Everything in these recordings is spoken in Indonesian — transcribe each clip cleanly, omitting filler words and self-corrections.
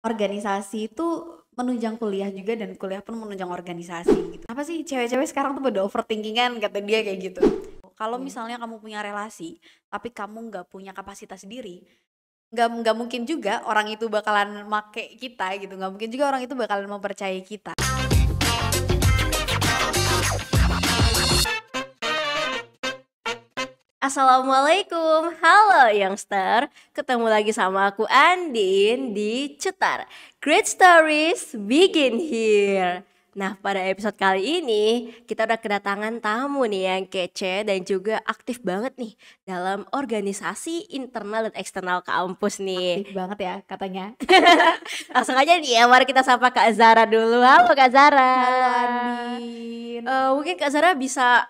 organisasi itu menunjang kuliah juga dan kuliah pun menunjang organisasi gitu. Apa sih cewek-cewek sekarang tuh pada overthinking-an kata dia kayak gitu. Kalau Iya. misalnya kamu punya relasi, tapi kamu nggak punya kapasitas diri, nggak mungkin juga orang itu bakalan make kita gitu, nggak mungkin juga orang itu bakalan mempercayai kita. Assalamualaikum, halo youngster. Ketemu lagi sama aku Andin di Cetar. Great stories begin here. Nah, pada episode kali ini kita udah kedatangan tamu nih yang kece dan juga aktif banget nih dalam organisasi internal dan eksternal kampus nih. Aktif banget ya katanya. Langsung aja nih ya, mari kita sapa Kak Zara dulu. Halo Kak Zara. Halo Andin. Mungkin Kak Zara bisa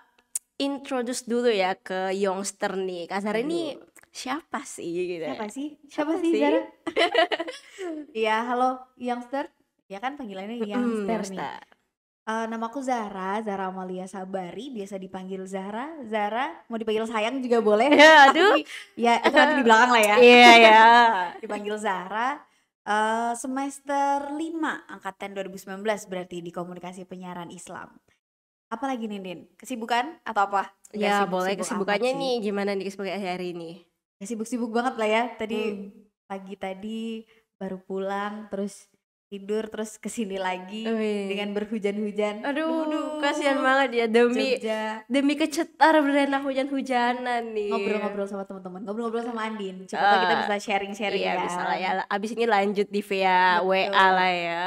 introduce dulu ya ke youngster nih. Kak Zara ini Aduh, siapa sih gitu? siapa sih? Siapa Siapa sih sih? Zara? Iya, halo youngster. Ya kan panggilannya youngster nih. Youngster. Namaku Zahra, Zahra Amalia Sabari, biasa dipanggil Zahra. Zahra, mau dipanggil sayang juga boleh, Aduh. tapi ya itu nanti di belakang lah ya. Iya ya. Dipanggil Zahra. Semester 5 angkatan 2019 berarti di Komunikasi Penyiaran Islam. Apalagi nih Din? Kesibukan atau apa? Nggak Ya boleh, sibuk-sibuk amat kesibukannya sih. nih gimana nih kesibukannya hari ini? Nggak sibuk-sibuk banget lah ya. Tadi Hmm. pagi tadi baru pulang, terus tidur, terus kesini lagi dengan Wih. berhujan-hujan. Aduh, kasihan Duh, banget ya demi Jogja. ke Cetar berenang hujan-hujanan nih. Ngobrol-ngobrol sama teman-teman, ngobrol-ngobrol sama Andin. Siapa tahu kita Eh, bisa sharing-sharing iya bisa lah kan. ya. Abis ini lanjut di via WA Betul. lah ya.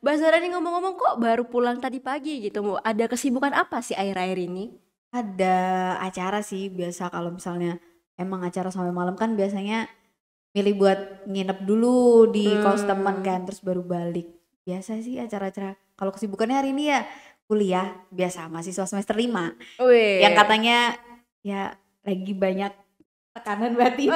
Mbak Zara nih ngomong-ngomong kok baru pulang tadi pagi gitu. Ada kesibukan apa sih akhir-akhir ini? Ada acara sih biasa kalau misalnya emang acara sampai malam kan biasanya milih buat nginep dulu di kos teman Hmm. kan terus baru balik. Biasa sih acara-acara. Kalau kesibukannya hari ini ya kuliah biasa mahasiswa semester 5 yang Wih. katanya ya lagi banyak tekanan batin.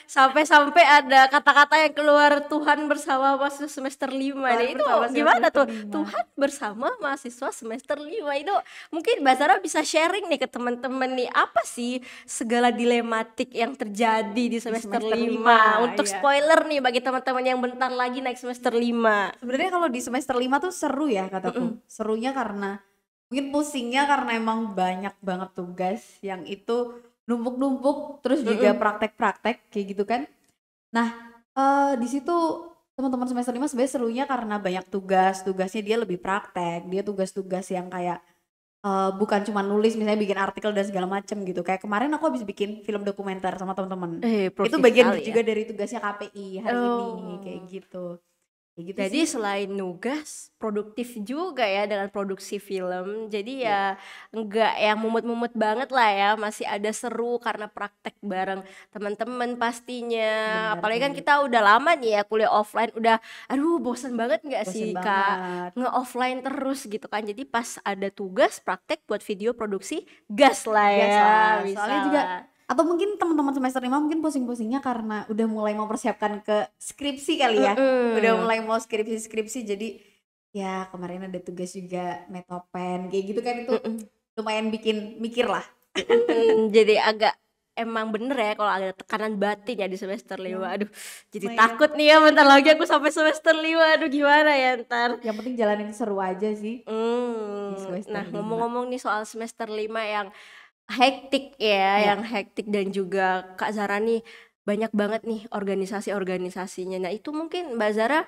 Sampai-sampai ada kata-kata yang keluar Tuhan bersama mahasiswa semester 5 Tuhan nih. Itu bersama gimana semester tuh? 5. Tuhan bersama mahasiswa semester 5 itu mungkin Mbak Zara bisa sharing nih ke teman-teman nih. Apa sih segala dilematik yang terjadi di Di semester semester 5? 5 Untuk ya. spoiler nih bagi teman-teman yang bentar lagi naik semester 5. Sebenarnya kalau di semester 5 tuh seru ya kataku. Serunya karena mungkin pusingnya karena emang banyak banget tugas yang itu numpuk-numpuk terus juga praktek-praktek kayak gitu kan. Nah, di situ teman-teman semester 5 sebenarnya serunya karena banyak tugas, tugasnya dia lebih praktek. Dia tugas-tugas yang kayak bukan cuma nulis misalnya bikin artikel dan segala macem gitu. Kayak kemarin aku habis bikin film dokumenter sama teman-teman. Itu Produktif bagian sekali ya. juga dari tugasnya KPI hari ini kayak Oh. gitu. Kayak gitu Jadi sih. selain nugas, produktif juga ya dengan produksi film. Jadi Iya. ya enggak yang mumut-mumut banget lah ya, masih ada seru karena praktek bareng teman-teman pastinya. Benar Apalagi kan banget, kita udah lama nih ya kuliah offline, udah aduh bosan banget nggak bosen sih Kak banget. nge-offline terus gitu kan. Jadi pas ada tugas praktek buat video produksi, gas lah Gas ya, lah, bisa soalnya juga lah. atau mungkin teman-teman semester 5 mungkin pusing-pusingnya karena udah mulai mempersiapkan ke skripsi kali ya. Udah Mm-mm. mulai mau skripsi-skripsi jadi ya kemarin ada tugas juga metopen kayak gitu kan itu Mm-mm. lumayan bikin mikir lah. Jadi agak emang bener ya kalau ada tekanan batin ya di semester 5. Ya, Aduh, jadi lumayan. takut nih ya bentar lagi aku sampai semester 5. Aduh gimana ya ntar. Yang penting jalanin seru aja sih di semester Nah 5. ngomong-ngomong nih soal semester 5 yang hektik ya, Ya, yang hektik dan juga Kak Zara nih banyak banget nih organisasi-organisasinya. Nah itu mungkin Mbak Zara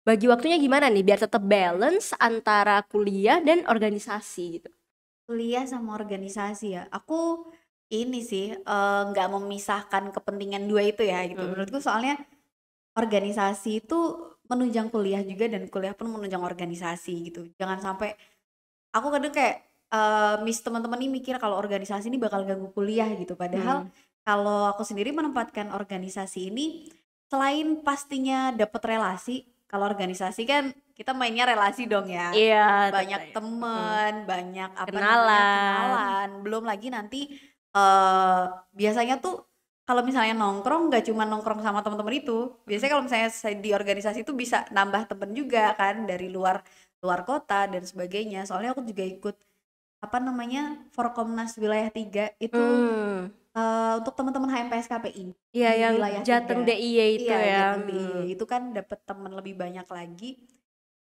bagi waktunya gimana nih biar tetap balance antara kuliah dan organisasi gitu. kuliah sama organisasi ya. Aku ini sih nggak memisahkan kepentingan dua itu ya gitu. Mm-mm. Menurutku soalnya organisasi itu menunjang kuliah juga dan kuliah pun menunjang organisasi gitu. Jangan sampai aku kadang kayak miss teman-teman nih mikir kalau organisasi ini bakal ganggu kuliah gitu. Padahal Hmm. kalau aku sendiri menempatkan organisasi ini selain pastinya dapat relasi, kalau organisasi kan kita mainnya relasi dong ya. Iya, Banyak tetap. temen, banyak apa namanya Kenalan. kenalan. Belum lagi nanti biasanya tuh kalau misalnya nongkrong nggak cuma nongkrong sama teman-teman itu, biasanya kalau misalnya saya di organisasi itu bisa nambah temen juga kan dari luar luar kota dan sebagainya. Soalnya aku juga ikut apa namanya Forkomnas Wilayah 3 itu Hmm. untuk teman-teman HMPS KPI Iya, di yang wilayah Jateng 3. DIY itu Iya, ya. Jateng DIY itu kan dapat teman lebih banyak lagi.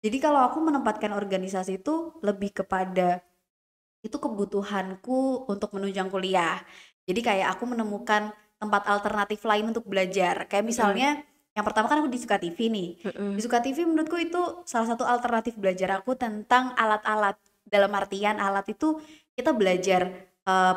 Jadi kalau aku menempatkan organisasi itu lebih kepada itu kebutuhanku untuk menunjang kuliah. Jadi kayak aku menemukan tempat alternatif lain untuk belajar. Kayak Mm-mm, misalnya yang pertama kan aku di Suka TV nih. Di mm-mm, Suka TV menurutku itu salah satu alternatif belajar aku tentang alat-alat. Dalam artian alat itu kita belajar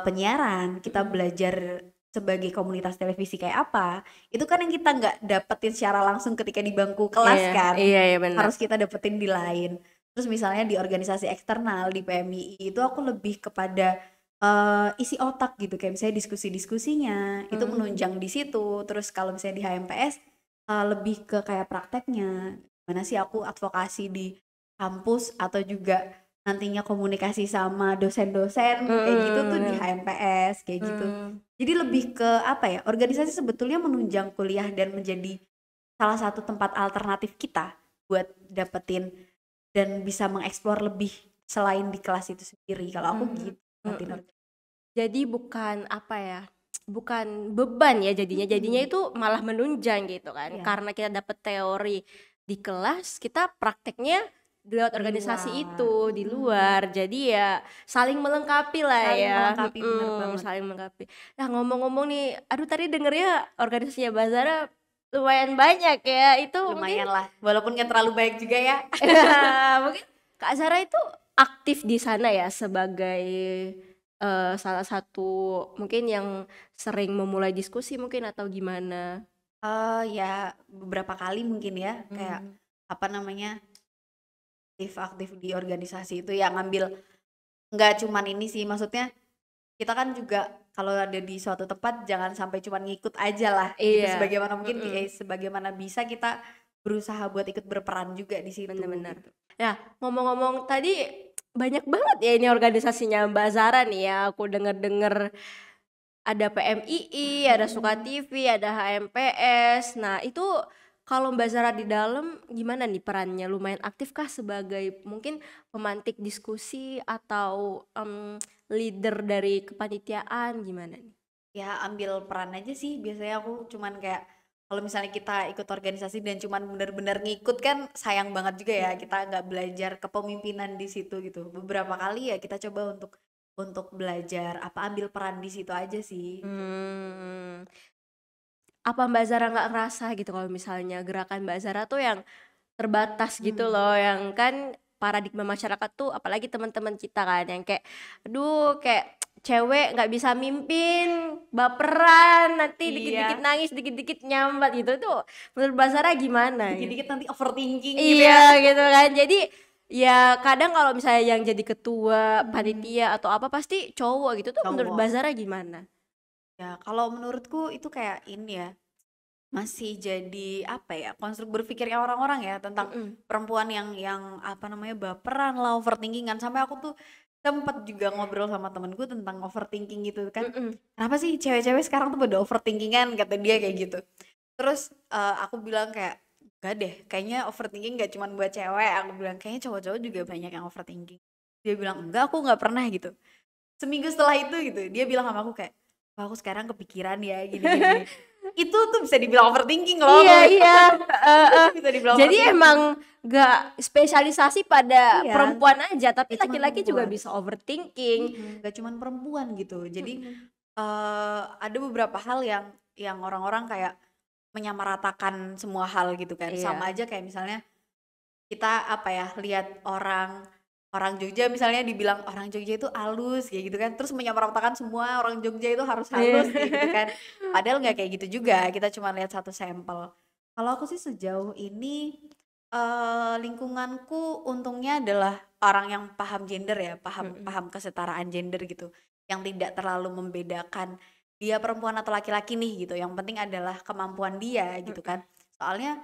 penyiaran, kita mm-mm. belajar sebagai komunitas televisi kayak apa. Itu kan yang kita nggak dapetin secara langsung ketika di bangku kelas Iya, kan. iya, iya benar. Harus kita dapetin di lain. Terus misalnya di organisasi eksternal di PMII itu aku lebih kepada isi otak gitu kayak misalnya diskusi-diskusinya itu Hmm, menunjang di situ. Terus kalau misalnya di HMPS lebih ke kayak prakteknya. Gimana sih aku advokasi di kampus atau juga nantinya komunikasi sama dosen-dosen kayak gitu tuh di mm-mm, HMPS kayak gitu. mm. Jadi lebih ke apa ya? Organisasi sebetulnya menunjang kuliah dan menjadi salah satu tempat alternatif kita buat dapetin dan bisa mengeksplor lebih selain di kelas itu sendiri. Kalau aku Mhm, gitu, Martin mhm. Organ. Jadi bukan apa ya, bukan beban ya jadinya Mhm, itu malah menunjang gitu kan. iya, Karena kita dapet teori di kelas, kita prakteknya lewat di organisasi luar. itu, di Mhm, luar. Jadi ya saling melengkapi lah saling ya, melengkapi bener banget. saling melengkapi. Nah ngomong-ngomong nih, aduh tadi dengernya organisasinya Bazara lumayan banyak ya, itu mungkin Lumayan lah, walaupun nggak terlalu baik juga ya. mungkin Kak Zara itu aktif di sana ya sebagai salah satu mungkin yang sering memulai diskusi mungkin atau gimana? Ya beberapa kali mungkin ya, kayak Hmm. apa namanya, aktif-aktif di organisasi itu ya ngambil nggak cuman ini sih, maksudnya kita kan juga kalau ada di suatu tempat jangan sampai cuman ngikut aja lah gitu, Iya, sebagaimana mungkin mhm, sebagaimana bisa kita berusaha buat ikut berperan juga di situ bener-bener. gitu. Nah ngomong-ngomong tadi banyak banget ya ini organisasinya Mbak Zara nih ya, aku denger-denger ada PMII, ada Suka Mhm. TV, ada HMPS. Nah, itu kalau Mbak Zara di dalam gimana nih perannya? Lumayan aktifkah sebagai mungkin pemantik diskusi atau leader dari kepanitiaan gimana nih? Ya ambil peran aja sih biasanya aku cuman kayak kalau misalnya kita ikut organisasi dan cuman bener-bener ngikut kan sayang banget juga ya kita nggak belajar kepemimpinan di situ gitu. Beberapa kali ya kita coba untuk belajar apa ambil peran di situ aja sih. Hmm, apa Mbak Zara nggak ngerasa gitu kalau misalnya gerakan Mbak Zara tuh yang terbatas gitu Hmm, loh, yang kan paradigma masyarakat tuh apalagi teman-teman kita kan yang kayak aduh kayak cewek nggak bisa mimpin, baperan, nanti dikit-dikit iya, nangis, dikit-dikit nyambat gitu tuh menurut Mbak Zara gimana gitu? dikit-dikit nanti overthinking gitu Iya ya. gitu kan. Jadi ya kadang kalau misalnya yang jadi ketua Hmm, panitia atau apa pasti cowok gitu tuh menurut Mbak cowok. Zara gimana? Ya kalau menurutku itu kayak ini ya masih jadi apa ya konstruk berpikirnya orang-orang ya tentang Mm-mm, perempuan yang apa namanya baperan lah overthinkingan sampai aku tuh sempet juga ngobrol sama temenku tentang overthinking gitu kan mm-mm, kenapa sih cewek-cewek sekarang tuh pada overthinkingan kata dia kayak gitu terus aku bilang kayak enggak deh kayaknya overthinking gak cuma buat cewek aku bilang kayaknya cowok-cowok juga banyak yang overthinking dia bilang enggak aku nggak pernah gitu seminggu setelah itu gitu dia bilang sama aku kayak wah aku sekarang kepikiran ya gini gini gini itu tuh bisa dibilang overthinking loh iya aku iya, bilang eh, itu eh. tuh bisa dibilang Jadi overthinking emang gak spesialisasi pada iya perempuan aja, tapi gak cuman laki-laki juga perempuan bisa overthinking. gak cuman perempuan gitu jadi Mm-mm, ada beberapa hal yang orang-orang kayak menyamaratakan semua hal gitu kan sama iya. aja kayak misalnya kita apa ya lihat orang orang Jogja misalnya dibilang orang Jogja itu halus kayak gitu kan terus menyamaratakan semua orang Jogja itu harus Iya. halus kayak gitu kan padahal nggak kayak gitu juga kita cuma lihat satu sampel kalau aku sih sejauh ini lingkunganku untungnya adalah orang yang paham gender ya paham Mm-mm, paham kesetaraan gender gitu yang tidak terlalu membedakan dia perempuan atau laki-laki nih gitu yang penting adalah kemampuan dia gitu mm-mm, kan soalnya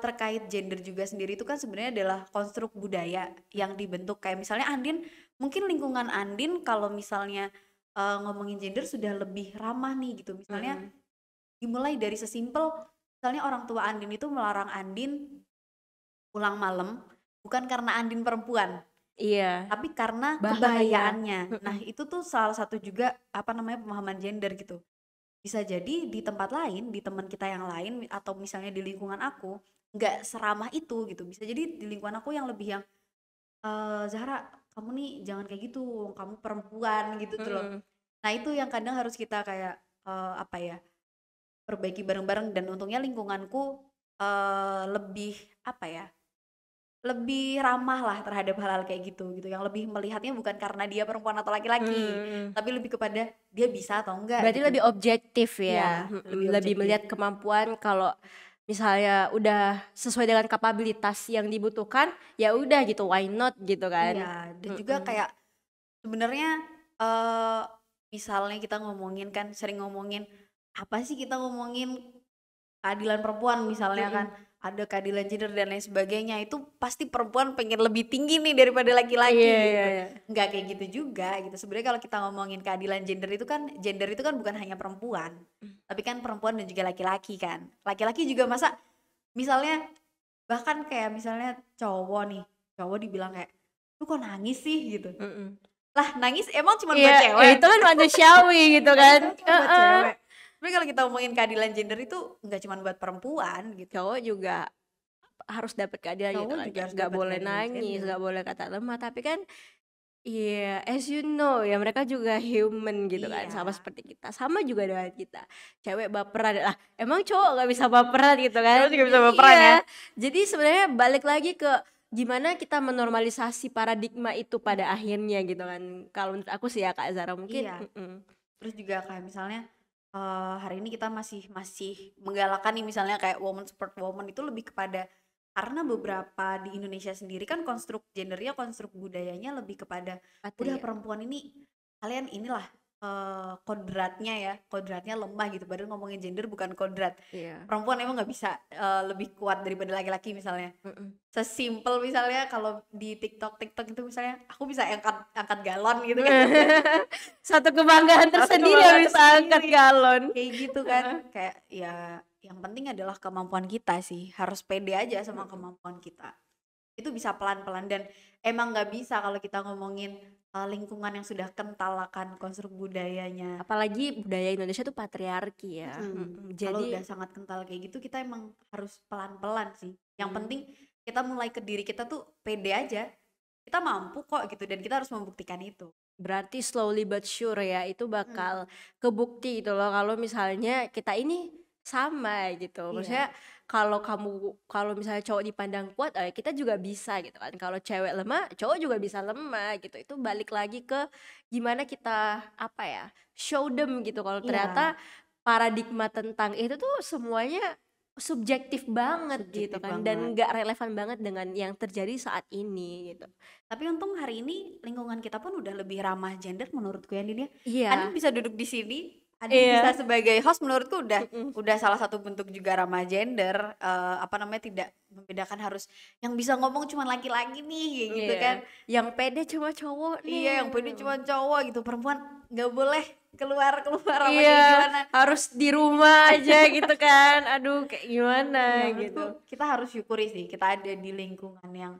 terkait gender juga sendiri itu kan sebenarnya adalah konstruk budaya yang dibentuk kayak misalnya Andin, mungkin lingkungan Andin kalau misalnya ngomongin gender sudah lebih ramah nih gitu. Misalnya mm-mm. dimulai dari sesimpel misalnya orang tua Andin itu melarang Andin pulang malam bukan karena Andin perempuan, Iya, tapi karena bahaya. kebahayaannya. Nah, itu tuh salah satu juga apa namanya pemahaman gender gitu. Bisa jadi di tempat lain, di teman kita yang lain atau misalnya di lingkungan aku nggak seramah itu gitu. Bisa jadi di lingkungan aku yang lebih yang Zahra, kamu nih jangan kayak gitu, kamu perempuan gitu tuh loh. Mm-mm. Nah, itu yang kadang harus kita kayak apa ya? Perbaiki bareng-bareng dan untungnya lingkunganku lebih apa ya? Lebih ramah lah terhadap hal-hal kayak gitu gitu, yang lebih melihatnya bukan karena dia perempuan atau laki-laki, Mm-mm. tapi lebih kepada dia bisa atau enggak Berarti gitu. lebih objektif ya, Iya, lebih lebih objektif. melihat kemampuan kalau misalnya udah sesuai dengan kapabilitas yang dibutuhkan, ya udah gitu, why not gitu kan. Iya, dan juga Mm-mm. kayak sebenarnya eh misalnya kita ngomongin kan sering ngomongin apa sih kita ngomongin keadilan perempuan misalnya kan Mm-mm. ada keadilan gender dan lain sebagainya itu pasti perempuan pengen lebih tinggi nih daripada Iya, laki-laki iya, gitu. iya. Nggak kayak gitu juga gitu. Sebenarnya kalau kita ngomongin keadilan gender itu kan bukan hanya perempuan, tapi kan perempuan dan juga laki-laki kan. Laki-laki juga masa misalnya bahkan kayak misalnya cowok nih, cowok dibilang kayak lu kok nangis sih gitu. Mm-mm. Lah nangis emang cuma Iya, buat ya cewek. itu kan manusiawi gitu Nangis kan. emang cuma buat Heeh. cewek. Tapi kalau kita ngomongin keadilan gender itu nggak cuma buat perempuan gitu. Cowok juga harus dapat keadilan gitu Cowok kan, juga kayak harus nggak dapat boleh keadilan nangis, gender. nggak boleh kata lemah, tapi kan iya, as you know ya mereka juga human gitu kan, sama Iya. seperti kita, sama juga dengan kita. Cewek baperan lah, emang cowok nggak bisa baperan gitu kan? Cowok juga bisa Jadi baperan iya, ya. jadi sebenarnya balik lagi ke gimana kita menormalisasi paradigma itu pada akhirnya gitu kan. Kalau menurut aku sih ya Kak Zara mungkin, Iya. Terus juga kayak misalnya hari ini kita masih masih menggalakkan nih misalnya kayak woman support woman itu lebih kepada karena beberapa di Indonesia sendiri kan konstruk gendernya konstruk budayanya lebih kepada udah patria. perempuan ini kalian inilah kodratnya ya kodratnya lemah gitu padahal ngomongin gender bukan kodrat Iya. perempuan emang nggak bisa lebih kuat daripada laki-laki misalnya Mm-mm. sesimpel misalnya kalau di TikTok itu misalnya aku bisa angkat angkat galon gitu kan Satu kebanggaan satu tersendiri yang kebanggaan bisa angkat tersendiri galon. kayak gitu kan kayak ya yang penting adalah kemampuan kita sih harus pede aja sama kemampuan kita itu bisa pelan-pelan dan emang nggak bisa kalau kita ngomongin lingkungan yang sudah kental akan konstruk budayanya. Apalagi budaya Indonesia tuh patriarki ya. Kalau Jadi udah sangat kental kayak gitu kita emang harus pelan-pelan sih yang mm, penting kita mulai ke diri kita tuh pede aja kita mampu kok gitu dan kita harus membuktikan itu. berarti slowly but sure ya itu bakal Hmm, kebukti gitu loh kalau misalnya kita ini sama gitu. iya Maksudnya kalau misalnya cowok dipandang kuat, kita juga bisa gitu kan. Kalau cewek lemah, cowok juga bisa lemah gitu. Itu balik lagi ke gimana kita apa ya, show them gitu. Kalau iya ternyata paradigma tentang itu tuh semuanya subjektif banget gitu subjektif kan banget. dan nggak relevan banget dengan yang terjadi saat ini gitu. Tapi untung hari ini lingkungan kita pun udah lebih ramah gender menurutku ya Din ya. Andin Iya, bisa duduk di sini, Andin bisa iya. sebagai host menurutku Mm-mm. udah salah satu bentuk juga ramah gender apa namanya tidak membedakan harus yang bisa ngomong cuma laki-laki nih kayak gitu Iya, kan. yang pede cuma cowok nih. Iya, yang pede cuma cowok gitu. Perempuan nggak boleh keluar-keluar apa Iya, kayak gimana. harus di rumah aja gitu kan. Aduh, kayak gimana Iya, gitu. menurutku kita harus syukuri sih kita ada di lingkungan yang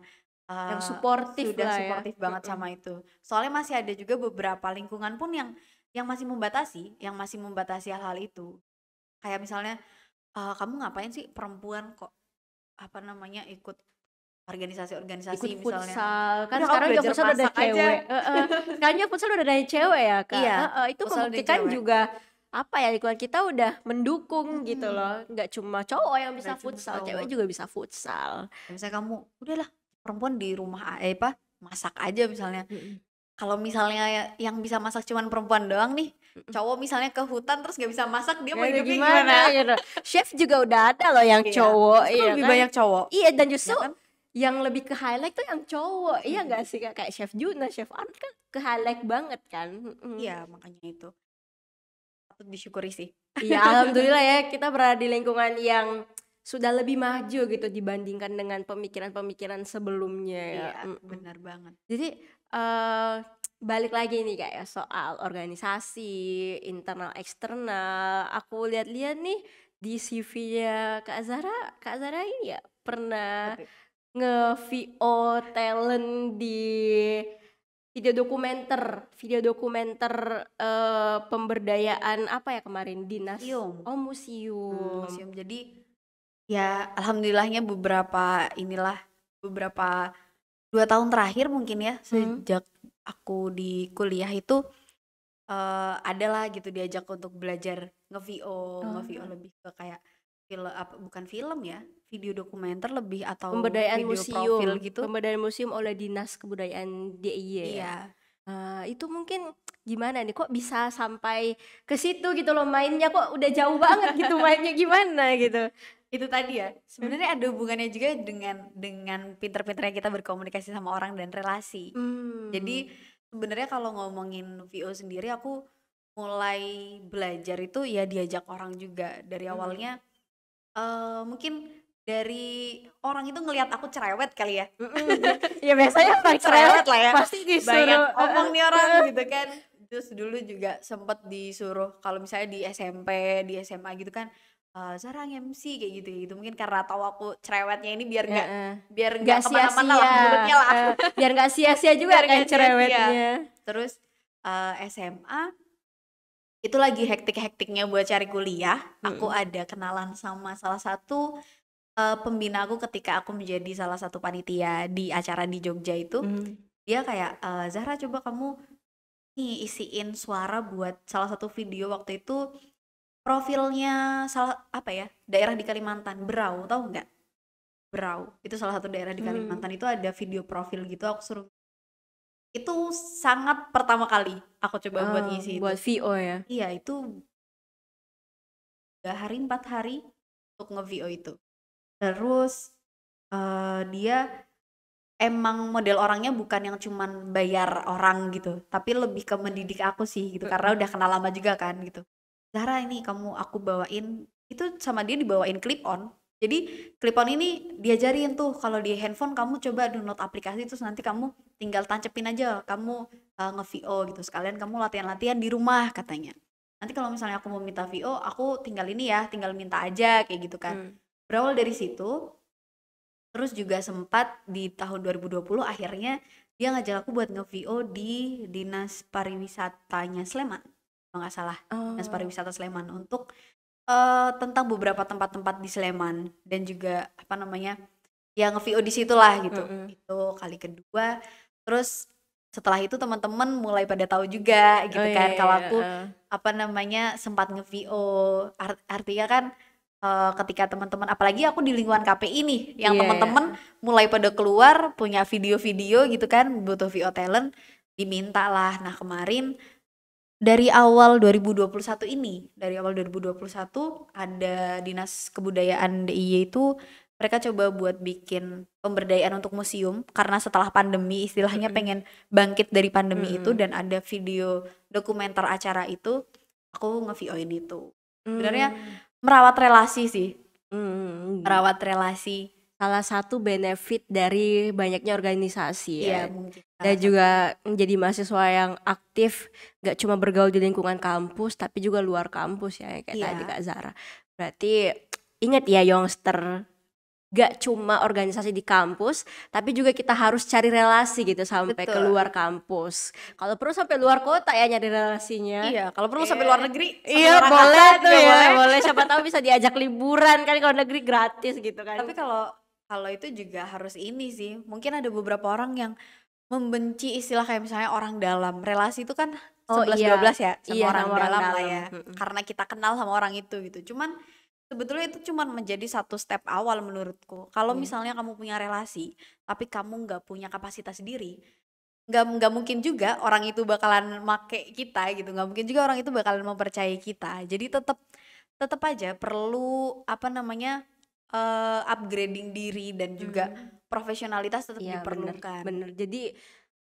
Yang suportif sudah lah ya. suportif banget Mm-mm. sama itu. Soalnya masih ada juga beberapa lingkungan pun yang masih membatasi hal-hal itu. Kayak misalnya kamu ngapain sih perempuan kok apa namanya ikut Ikut organisasi misalnya. futsal kan Udah kamu sekarang juga belajar futsal udah ada masak aja. cewek. Heeh. Sekarang juga futsal udah ada cewek ya kak. Iya, Heeh, itu futsal ada membuktikan cewek. juga apa ya lingkungan kita udah mendukung gitu Mm-mm. loh. Nggak cuma cowok yang bisa Nggak cuma futsal, cewek cowok. juga bisa futsal. Ya, misalnya kamu udahlah perempuan di rumah apa masak aja misalnya. Mm-mm. Kalau misalnya yang bisa masak cuman perempuan doang nih, Mm-mm. cowok misalnya ke hutan terus nggak bisa masak, dia mau Gak ada hidupnya gimana gimana? gitu. Chef juga udah ada loh yang Iya, cowok, justru iya lebih kan? banyak cowok, Iya dan ya justru kan? yang lebih ke highlight tuh yang cowok, iya gak sih Kak? Kayak Chef Juna, Chef Arnold kan ke highlight banget kan? Mm-mm. Iya, makanya itu patut disyukuri sih. Iya alhamdulillah ya kita berada di lingkungan yang sudah lebih maju gitu dibandingkan dengan pemikiran-pemikiran sebelumnya ya. Iya, Mm-mm. benar banget. Jadi eh balik lagi nih Kak ya soal organisasi, internal eksternal. Aku lihat-lihat nih di CV-nya Kak Zara ini ya pernah Apa tuh? nge-VO talent di video dokumenter pemberdayaan apa ya kemarin, dinas Museum. museum. Museum. Jadi ya alhamdulillahnya beberapa 2 tahun terakhir mungkin ya, sejak aku di kuliah itu adalah gitu diajak untuk belajar nge-VO lebih ke kayak bukan film ya, video dokumenter lebih atau Pemberdayaan video museum, profil gitu. pemberdayaan museum oleh Dinas Kebudayaan DIY ya. Iya. Itu mungkin gimana nih, kok bisa sampai ke situ gitu loh, mainnya kok udah jauh banget gitu, mainnya gimana gitu. Itu tadi ya, sebenarnya ada hubungannya juga dengan pinter-pinternya kita berkomunikasi sama orang dan relasi. Jadi sebenarnya kalau ngomongin VO sendiri, aku mulai belajar itu ya diajak orang juga dari awalnya. Mungkin dari orang itu ngelihat aku cerewet kali ya. Ya biasanya paling Cerewet lah ya, pasti disuruh banyak omong nih orang gitu kan. Terus dulu juga sempet disuruh kalau misalnya di SMP, di SMA gitu kan, Zara MC kayak gitu mungkin karena tahu aku cerewetnya ini biar nggak kemana-mana lah mulutnya lah. Biar nggak sia-sia juga Biar kan nggak sia-sia. cerewetnya. Terus SMA itu lagi hektik-hektiknya buat cari kuliah. Aku ada kenalan sama salah satu pembina aku ketika aku menjadi salah satu panitia di acara di Jogja itu. Dia kayak, Zahra coba kamu nih isiin suara buat salah satu video waktu itu, profilnya daerah di Kalimantan, Berau, tahu nggak? Berau, itu salah satu daerah di Kalimantan, itu ada video profil gitu, aku suruh. Itu sangat pertama kali aku coba buat ngisi buat itu. VO ya. Iya, itu 3 hari 4 hari untuk nge-VO itu. Terus dia emang model orangnya bukan yang cuman bayar orang gitu, tapi lebih ke mendidik aku sih gitu, karena udah kenal lama juga kan gitu. Zahra ini aku bawain, itu sama dia dibawain clip on. Jadi clip on ini diajarin tuh kalau di handphone kamu coba download aplikasi, terus nanti kamu tinggal tancepin aja kamu nge-VO gitu, sekalian kamu latihan-latihan di rumah katanya. Nanti kalau misalnya aku mau minta VO, aku tinggal minta aja kayak gitu kan. Berawal dari situ, terus juga sempat di tahun 2020 akhirnya dia ngajak aku buat nge-VO di Dinas Pariwisatanya Sleman, kalau nggak salah. Dinas Pariwisata Sleman untuk tentang beberapa tempat-tempat di Sleman, dan juga ya nge-VO di situlah gitu. Itu kali kedua. Terus setelah itu teman-teman mulai pada tahu juga gitu kan kalau aku sempat nge-VO. Artinya kan ketika teman-teman, apalagi aku di lingkungan KPI nih, yang teman-teman mulai pada keluar punya video-video gitu kan, butuh VO talent, diminta lah. Nah kemarin dari awal 2021 ada Dinas Kebudayaan DIY itu, mereka coba buat bikin pemberdayaan untuk museum karena setelah pandemi istilahnya pengen bangkit dari pandemi itu, dan ada video dokumenter acara itu, aku nge-VO-in itu. Sebenarnya merawat relasi sih. Merawat relasi. Salah satu benefit dari banyaknya organisasi ya. Mungkin. Dan juga menjadi mahasiswa yang aktif, gak cuma bergaul di lingkungan kampus tapi juga luar kampus ya, kayak tadi Kak Zara. Berarti ingat ya youngster, gak cuma organisasi di kampus tapi juga kita harus cari relasi gitu sampai ke luar kampus. Kalau perlu sampai luar kota ya nyari relasinya. Iya, kalau perlu sampai luar negeri. Iya boleh tuh ya, boleh. Siapa tahu bisa diajak liburan kan, kalau negeri gratis gitu kan. Tapi kalau itu juga harus ini sih, mungkin ada beberapa orang yang membenci istilah kayak misalnya orang dalam. Relasi itu kan 11-12 ya sama orang dalam lah ya, karena kita kenal sama orang itu gitu. Cuman sebetulnya itu cuman menjadi satu step awal menurutku. Kalau misalnya kamu punya relasi tapi kamu nggak punya kapasitas diri, nggak mungkin juga orang itu bakalan make kita gitu, nggak mungkin juga orang itu bakalan mempercayai kita. Jadi tetap aja perlu upgrading diri, dan juga profesionalitas tetap diperlukan. Bener. Jadi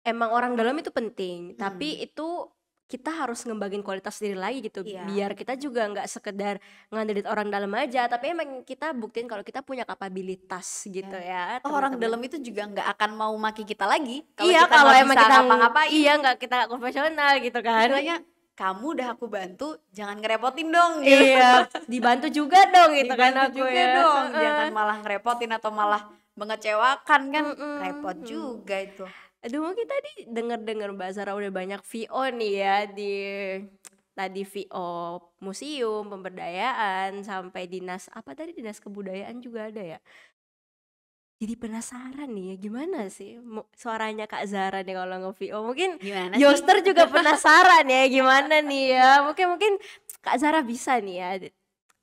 emang orang dalam itu penting, tapi itu kita harus ngembangin kualitas diri lagi gitu, biar kita juga nggak sekedar ngandelin orang dalam aja, tapi emang kita buktiin kalau kita punya kapabilitas gitu ya. Orang dalam itu juga nggak akan mau maki kita lagi kalau emang kita ngapa-ngapain. Iya, nggak kita profesional gitu kan. Istilahnya kamu udah aku bantu, jangan ngerepotin dong gitu. Iya, dibantu juga dong gitu kan Dibantu aku juga ya. dong, jangan malah ngerepotin atau malah mengecewakan kan, repot Mm-mm. juga itu. Aduh, mungkin tadi denger-denger Mbak Zara udah banyak VO nih ya di tadi VO museum, pemberdayaan, sampai dinas apa tadi, dinas kebudayaan juga ada ya. Jadi penasaran nih ya, gimana sih suaranya Kak Zara nih kalau nge-VO. Mungkin Gimana sih? Yoster juga penasaran ya gimana nih ya. Mungkin Kak Zara bisa nih ya Apa tuh?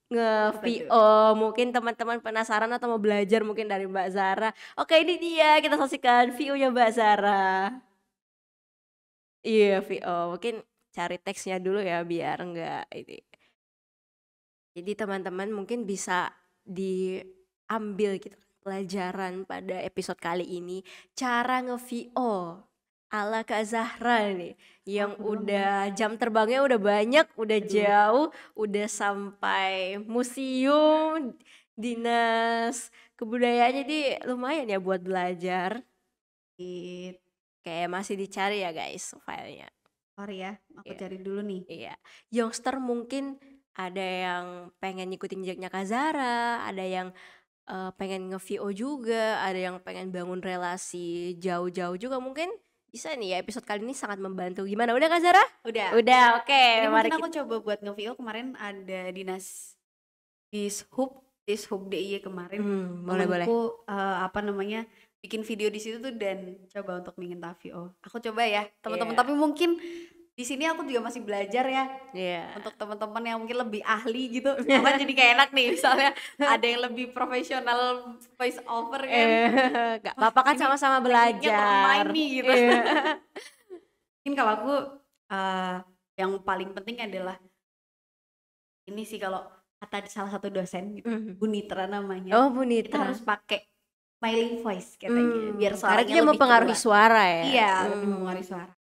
nge-VO. Mungkin teman-teman penasaran atau mau belajar mungkin dari Mbak Zara. Oke, ini dia, kita saksikan VO-nya Mbak Zara. Iya, VO. Mungkin cari teksnya dulu ya biar enggak ini. Jadi teman-teman mungkin bisa diambil gitu pelajaran pada episode kali ini, cara nge-VO ala Kak Zahra nih yang Aku belum udah jam terbangnya udah banyak, udah Aduh. jauh, udah sampai museum, dinas kebudayaan, jadi lumayan ya buat belajar. It. Kayak masih dicari ya guys filenya. Sorry ya, aku Iya. cari dulu nih. Iya, youngster mungkin ada yang pengen ngikutin jejaknya Kak Zara, ada yang pengen nge-VO juga, ada yang pengen bangun relasi jauh-jauh juga, mungkin bisa nih ya episode kali ini sangat membantu. Gimana, udah Kak Zara? Udah. Udah, oke. Ini Mari mungkin aku coba buat nge-VO kemarin ada dinas Dishub DIY kemarin. boleh. Temenku apa namanya bikin video di situ tuh dan coba untuk minta VO. Aku coba ya teman-teman. Iya. Tapi mungkin di sini aku juga masih belajar ya. Iya. Untuk teman-teman yang mungkin lebih ahli gitu. Kan jadi kayak enak nih misalnya ada yang lebih profesional voice over kan. Gak apa-apa kan, Ini sama-sama tekniknya kurang main belajar. nih gitu. Iya. Mungkin kalau aku yang paling penting adalah ini sih, kalau kata salah satu dosen gitu, Bu Nitra namanya. Oh, Bu Kita Nitra. harus pakai smiling voice katanya, biar Karena suaranya dia lebih mempengaruhi keluar. suara ya. Iya, lebih mempengaruhi suara.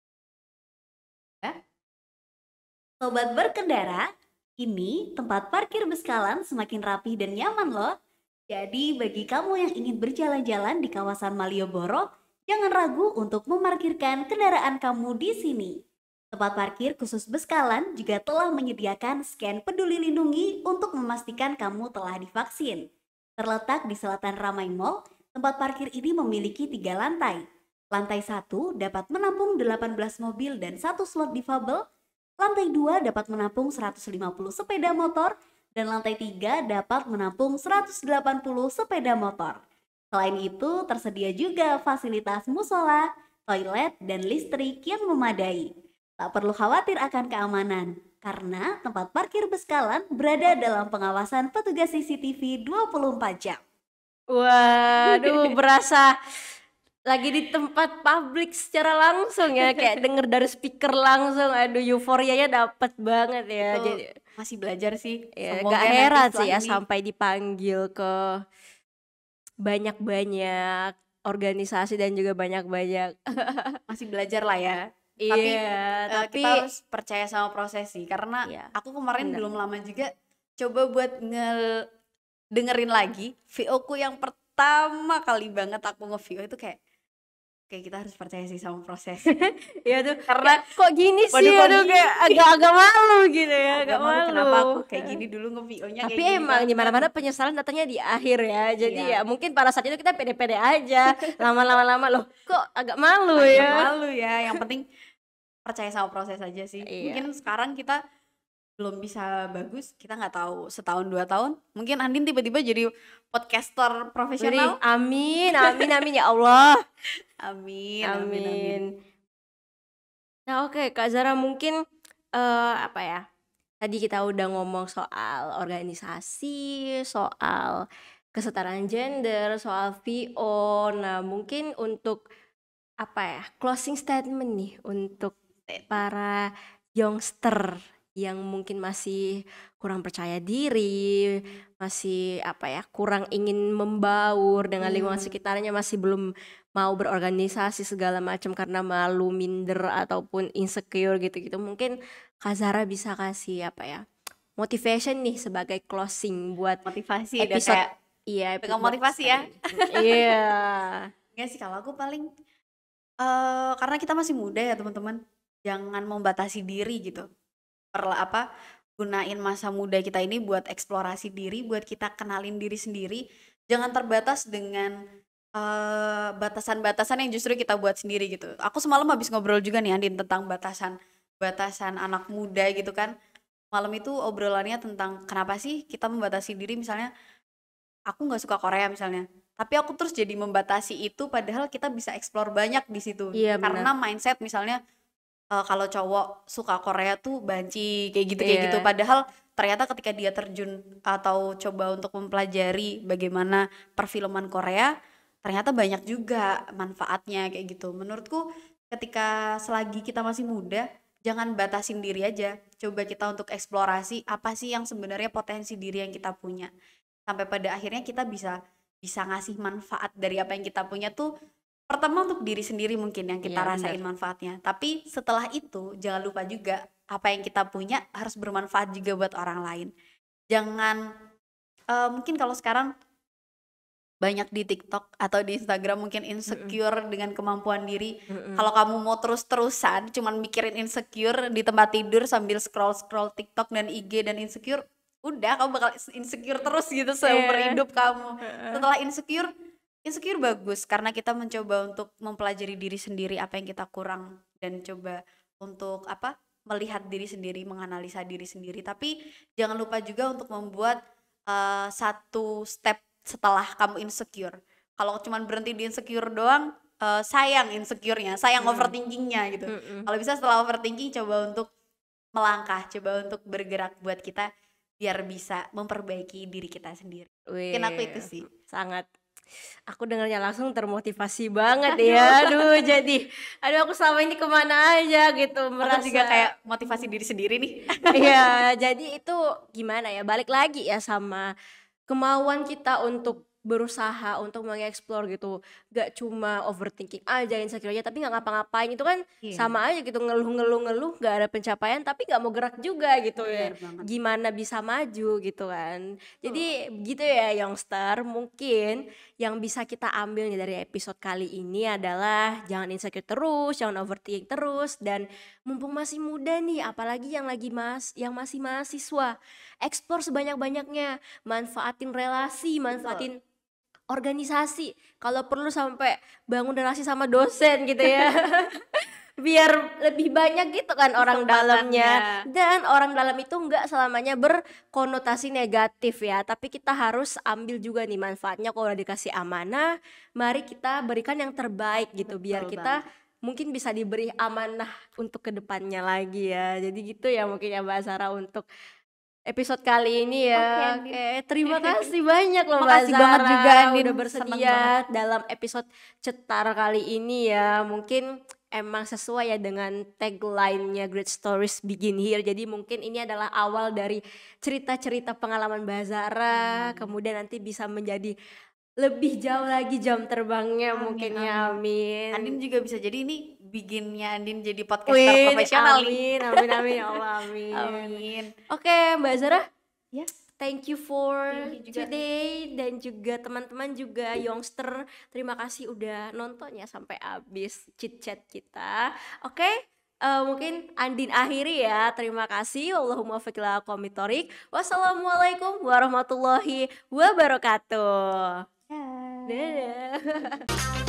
Sobat berkendara, ini tempat parkir Beskalan semakin rapi dan nyaman loh. Jadi bagi kamu yang ingin berjalan-jalan di kawasan Malioboro, jangan ragu untuk memarkirkan kendaraan kamu di sini. Tempat parkir khusus Beskalan juga telah menyediakan scan peduli lindungi untuk memastikan kamu telah divaksin. Terletak di selatan Ramai Mall, tempat parkir ini memiliki 3 lantai. Lantai 1 dapat menampung 18 mobil dan 1 slot difabel. Lantai 2 dapat menampung 150 sepeda motor dan lantai 3 dapat menampung 180 sepeda motor. Selain itu, tersedia juga fasilitas musola, toilet, dan listrik yang memadai. Tak perlu khawatir akan keamanan, karena tempat parkir Beskalan berada dalam pengawasan petugas CCTV 24 jam. Waduh, berasa lagi di tempat publik secara langsung ya, kayak denger dari speaker langsung. Aduh, euforianya dapet banget ya. Itu Jadi masih belajar sih. ya, Semoga gak nanti heran setelah sih ya ini sampai dipanggil ke banyak-banyak organisasi dan juga banyak-banyak. masih belajar lah ya. Tapi Iya, kita harus percaya sama proses sih, karena Iya, aku kemarin benar. belum lama juga coba buat dengerin lagi VO ku yang pertama kali banget aku nge-VO itu kayak kita harus percaya sih sama proses. Iya tuh, Karena kok gini sih, waduh, kok aduh gini kayak agak malu gitu ya, agak malu malu. kenapa aku kayak gini dulu nge-VO-nya Tapi kayak gini emang banget. di mana-mana penyesalan datangnya di akhir ya. Jadi Iya. ya mungkin pada saat itu kita pede-pede aja. Lama-lama loh, kok agak malu Agak ya. malu ya, yang penting percaya sama proses aja sih. Iya. Mungkin sekarang kita belum bisa bagus, kita nggak tahu setahun 2 tahun mungkin Andin tiba-tiba jadi podcaster profesional. Amin, amin, amin ya Allah. Amin. Nah oke, Kak Zara, mungkin apa ya, tadi kita udah ngomong soal organisasi, soal kesetaraan gender, soal VO. Nah mungkin untuk apa ya, closing statement nih untuk para youngster yang mungkin masih kurang percaya diri, masih apa ya, kurang ingin membaur dengan lingkungan sekitarnya, masih belum mau berorganisasi segala macam karena malu, minder ataupun insecure gitu-gitu. Mungkin Kak Zara bisa kasih apa ya, motivation nih sebagai closing buat Motivasi udah episode. kayak Iya, pegang motivasi ya. Iya. Enggak sih, kalau aku paling karena kita masih muda ya teman-teman, jangan membatasi diri gitu. gunain masa muda kita ini buat eksplorasi diri, buat kita kenalin diri sendiri. Jangan terbatas dengan batasan-batasan yang justru kita buat sendiri gitu. Aku semalam habis ngobrol juga nih Andin tentang batasan anak muda gitu kan. Malam itu obrolannya tentang kenapa sih kita membatasi diri, misalnya aku nggak suka Korea misalnya. Tapi aku terus jadi membatasi itu padahal kita bisa explore banyak di situ. Iya benar. Karena mindset misalnya kalau cowok suka Korea tuh banci kayak gitu. Iya. Padahal ternyata ketika dia terjun atau coba untuk mempelajari bagaimana perfilman Korea, ternyata banyak juga manfaatnya kayak gitu. Menurutku ketika selagi kita masih muda, jangan batasin diri aja. Coba kita untuk eksplorasi apa sih yang sebenarnya potensi diri yang kita punya. Sampai pada akhirnya kita bisa bisa ngasih manfaat dari apa yang kita punya tuh pertama untuk diri sendiri mungkin yang kita Iya benar. rasain manfaatnya. Tapi setelah itu jangan lupa juga apa yang kita punya harus bermanfaat juga buat orang lain. Jangan mungkin kalau sekarang banyak di TikTok atau di Instagram mungkin insecure dengan kemampuan diri. Kalau kamu mau terus-terusan cuman mikirin insecure di tempat tidur sambil scroll-scroll TikTok dan IG dan insecure, udah kamu bakal insecure terus gitu seumur Iya. hidup kamu. Heeh. Setelah insecure bagus karena kita mencoba untuk mempelajari diri sendiri apa yang kita kurang dan coba untuk melihat diri sendiri, menganalisa diri sendiri. Tapi jangan lupa juga untuk membuat satu step setelah kamu insecure. Kalau cuman berhenti di insecure doang, sayang insecure-nya, sayang overthinkingnya gitu. Kalau bisa setelah overthinking coba untuk melangkah, coba untuk bergerak buat kita biar bisa memperbaiki diri kita sendiri. Mungkin aku itu sih. Sangat. Aku dengarnya langsung termotivasi banget ya. Aduh aku selama ini kemana aja gitu Aku juga merasa. kayak motivasi diri sendiri nih. Iya, jadi itu gimana ya? Balik lagi ya sama kemauan kita untuk berusaha untuk mengeksplor gitu. Gak cuma overthinking aja, insecure aja, tapi gak ngapa-ngapain itu kan Iya, sama aja gitu, ngeluh gak ada pencapaian tapi gak mau gerak juga gitu ya. benar banget. Gimana bisa maju gitu kan. Jadi Betul. gitu ya youngster, mungkin yang bisa kita ambil nih dari episode kali ini adalah jangan insecure terus, jangan overthinking terus, dan mumpung masih muda nih, apalagi yang masih mahasiswa, explore sebanyak-banyaknya, manfaatin relasi, manfaatin organisasi, kalau perlu sampai bangun relasi sama dosen gitu ya. Biar lebih banyak gitu kan orang dalamnya, Kesempatannya. dan orang dalam itu nggak selamanya berkonotasi negatif ya, tapi kita harus ambil juga nih manfaatnya. Kalau udah dikasih amanah, mari kita berikan yang terbaik gitu, biar Betul kita banget. mungkin bisa diberi amanah untuk kedepannya lagi ya. Jadi gitu ya mungkin ya Mbak Sarah untuk episode kali ini Oke, ya. Andin. Oke, terima kasih banyak loh Mbak Makasih banget juga Sarah Andin, udah seneng bersedia banget. dalam episode cetar kali ini ya. Mungkin emang sesuai ya dengan tagline-nya Great Stories Begin Here. Jadi mungkin ini adalah awal dari cerita-cerita pengalaman Mbak Sarah, kemudian nanti bisa menjadi lebih jauh lagi jam terbangnya Amin, mungkin ya, amin. Andin amin. juga bisa jadi ini bikinnya Andin jadi podcaster Wih, profesional amin, nih. amin, amin, ya Allah, amin. Amin. Oke, Mbak Sarah, Yes. thank you for Thank you juga. today, dan juga teman-teman juga youngster, terima kasih udah nonton ya sampai habis chit chat kita. Oke, mungkin Andin akhiri ya. Terima kasih. Allahumma fiqla komitorik. Wassalamualaikum warahmatullahi wabarakatuh. Ya. Dadah.